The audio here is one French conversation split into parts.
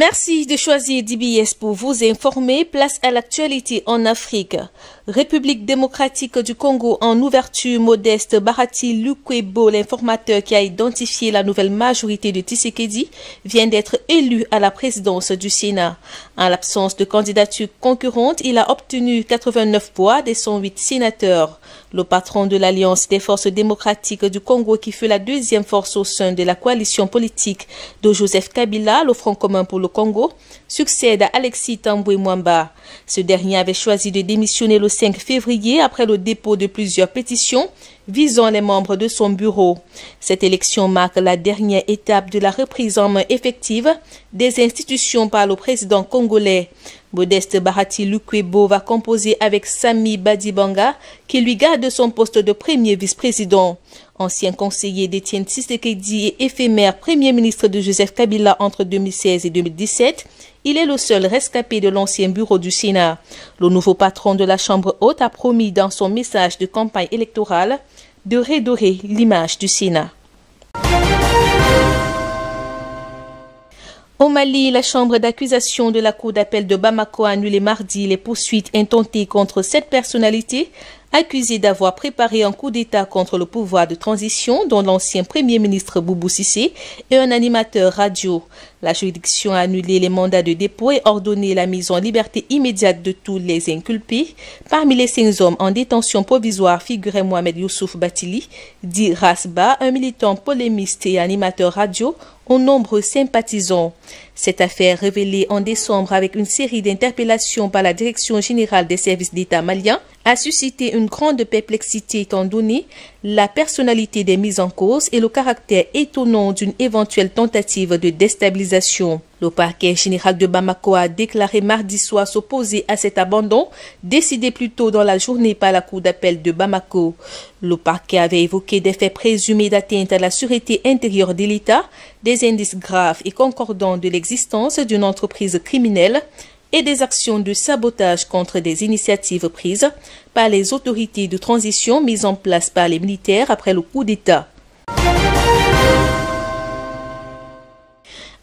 Merci de choisir DBS pour vous informer. Place à l'actualité en Afrique. République démocratique du Congo en ouverture modeste. Bahati Lukwebo, l'informateur qui a identifié la nouvelle majorité de Tshisekedi, vient d'être élu à la présidence du Sénat. En l'absence de candidature concurrente, il a obtenu 89 voix des 108 sénateurs. Le patron de l'Alliance des forces démocratiques du Congo, qui fut la deuxième force au sein de la coalition politique de Joseph Kabila, le Front commun pour le Congo, succède à Alexis Tambwe Mwamba. Ce dernier avait choisi de démissionner le 5 février après le dépôt de plusieurs pétitions visant les membres de son bureau. Cette élection marque la dernière étape de la reprise en main effective des institutions par le président congolais. Modeste Bahati Lukwebo va composer avec Sami Badibanga, qui lui garde son poste de premier vice-président. Ancien conseiller d'Étienne Tshisekedi et éphémère premier ministre de Joseph Kabila entre 2016 et 2017, il est le seul rescapé de l'ancien bureau du Sénat. Le nouveau patron de la Chambre haute a promis dans son message de campagne électorale de redorer l'image du Sénat. Au Mali, la chambre d'accusation de la cour d'appel de Bamako a annulé mardi les poursuites intentées contre 7 personnalités accusées d'avoir préparé un coup d'État contre le pouvoir de transition, dont l'ancien premier ministre Boubou Cissé et un animateur radio. La juridiction a annulé les mandats de dépôt et ordonné la mise en liberté immédiate de tous les inculpés. Parmi les 5 hommes en détention provisoire figurait Mohamed Youssouf Batili, dit Rasba, un militant polémiste et animateur radio aux nombreux sympathisants. Cette affaire, révélée en décembre avec une série d'interpellations par la Direction générale des services d'État maliens, a suscité une grande perplexité étant donné la personnalité des mises en cause et le caractère étonnant d'une éventuelle tentative de déstabilisation. Le parquet général de Bamako a déclaré mardi soir s'opposer à cet abandon, décidé plus tôt dans la journée par la cour d'appel de Bamako. Le parquet avait évoqué des faits présumés d'atteinte à la sûreté intérieure de l'État, des indices graves et concordants de l'existence d'une entreprise criminelle et des actions de sabotage contre des initiatives prises par les autorités de transition mises en place par les militaires après le coup d'État.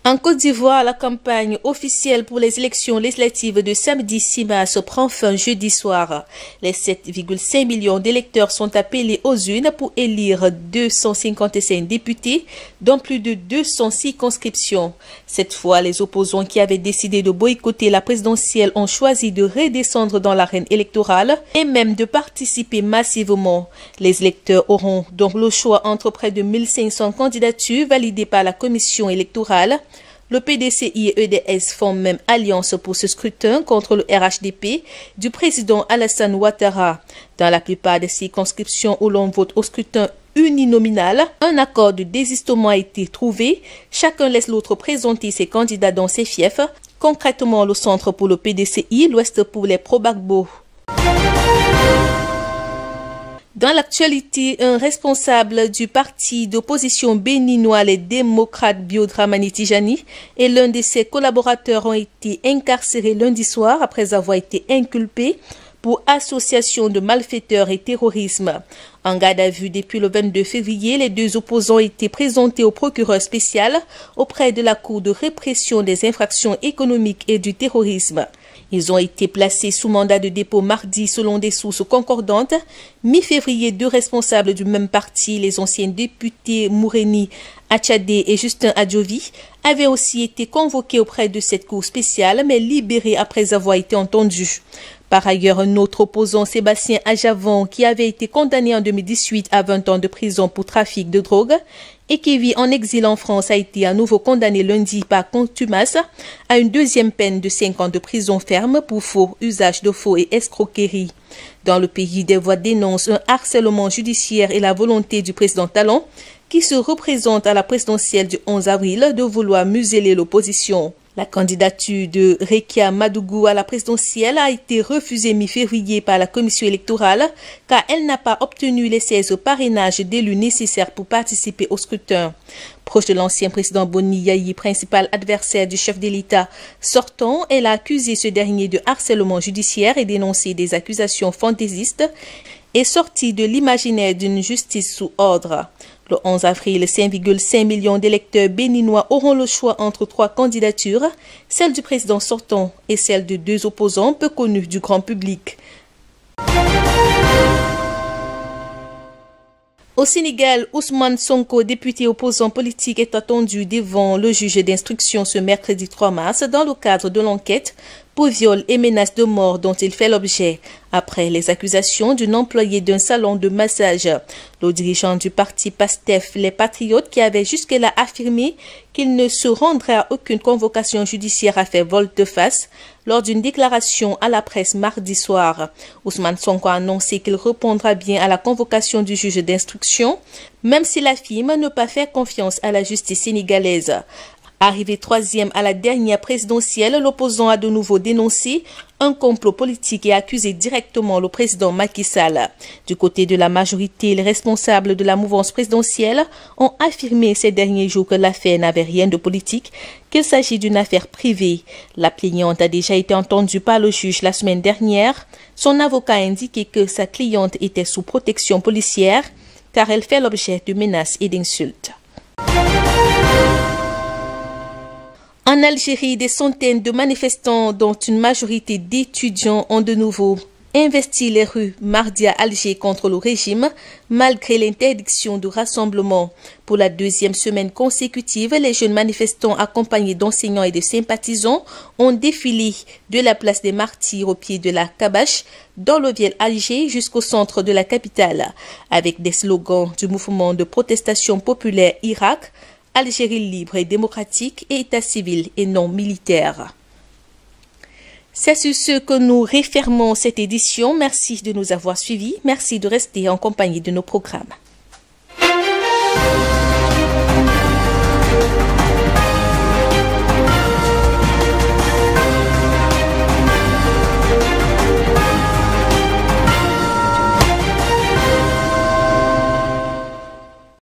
En Côte d'Ivoire, la campagne officielle pour les élections législatives de samedi 6 mars prend fin jeudi soir. Les 7,5 millions d'électeurs sont appelés aux urnes pour élire 255 députés, dont plus de 200 circonscriptions. Cette fois, les opposants qui avaient décidé de boycotter la présidentielle ont choisi de redescendre dans l'arène électorale et même de participer massivement. Les électeurs auront donc le choix entre près de 1500 candidatures validées par la commission électorale. Le PDCI et EDS font même alliance pour ce scrutin contre le RHDP du président Alassane Ouattara. Dans la plupart des circonscriptions où l'on vote au scrutin uninominal, un accord de désistement a été trouvé. Chacun laisse l'autre présenter ses candidats dans ses fiefs. Concrètement, le centre pour le PDCI, l'ouest pour les Pro-Gbagbo. Dans l'actualité, un responsable du parti d'opposition béninois, les démocrates Biodramani Tijani, et l'un de ses collaborateurs ont été incarcérés lundi soir après avoir été inculpés pour association de malfaiteurs et terrorisme. En garde à vue depuis le 22 février, les 2 opposants ont été présentés au procureur spécial auprès de la Cour de répression des infractions économiques et du terrorisme. Ils ont été placés sous mandat de dépôt mardi selon des sources concordantes. Mi-février, 2 responsables du même parti, les anciens députés Moureni Achadé et Justin Adjovi, avaient aussi été convoqués auprès de cette cour spéciale, mais libérés après avoir été entendus. Par ailleurs, un autre opposant, Sébastien Ajavon, qui avait été condamné en 2018 à 20 ans de prison pour trafic de drogue et qui vit en exil en France, a été à nouveau condamné lundi par contumace à une 2e peine de 5 ans de prison ferme pour faux, usage de faux et escroquerie. Dans le pays, des voix dénoncent un harcèlement judiciaire et la volonté du président Talon, qui se représente à la présidentielle du 11 avril, de vouloir museler l'opposition. La candidature de Rekia Madougou à la présidentielle a été refusée mi-février par la commission électorale car elle n'a pas obtenu les 16 parrainages d'élus nécessaires pour participer au scrutin. Proche de l'ancien président Boni Yayi, principal adversaire du chef de l'État sortant, elle a accusé ce dernier de harcèlement judiciaire et dénoncé des accusations fantaisistes et sorties de l'imaginaire d'une justice sous ordre. Le 11 avril, 5,5 millions d'électeurs béninois auront le choix entre 3 candidatures, celle du président sortant et celle de 2 opposants peu connus du grand public. Au Sénégal, Ousmane Sonko, député opposant politique, est attendu devant le juge d'instruction ce mercredi 3 mars dans le cadre de l'enquête pour viol et menaces de mort dont il fait l'objet, après les accusations d'un employé d'un salon de massage. Le dirigeant du parti PASTEF, les Patriotes, qui avait jusque-là affirmé qu'il ne se rendrait à aucune convocation judiciaire, a fait volte-face lors d'une déclaration à la presse mardi soir. Ousmane Sonko a annoncé qu'il répondra bien à la convocation du juge d'instruction, même s'il affirme ne pas faire confiance à la justice sénégalaise. Arrivé 3e à la dernière présidentielle, l'opposant a de nouveau dénoncé un complot politique et accusé directement le président Macky Sall. Du côté de la majorité, les responsables de la mouvance présidentielle ont affirmé ces derniers jours que l'affaire n'avait rien de politique, qu'il s'agit d'une affaire privée. La plaignante a déjà été entendue par le juge la semaine dernière. Son avocat a indiqué que sa cliente était sous protection policière car elle fait l'objet de menaces et d'insultes. En Algérie, des centaines de manifestants, dont une majorité d'étudiants, ont de nouveau investi les rues mardi à Alger contre le régime, malgré l'interdiction de rassemblement. Pour la 2e semaine consécutive, les jeunes manifestants accompagnés d'enseignants et de sympathisants ont défilé de la place des Martyrs au pied de la Kabache, dans le vieux Alger, jusqu'au centre de la capitale, avec des slogans du mouvement de protestation populaire Irak, Algérie libre et démocratique et état civil et non militaire. C'est sur ce que nous refermons cette édition. Merci de nous avoir suivis. Merci de rester en compagnie de nos programmes.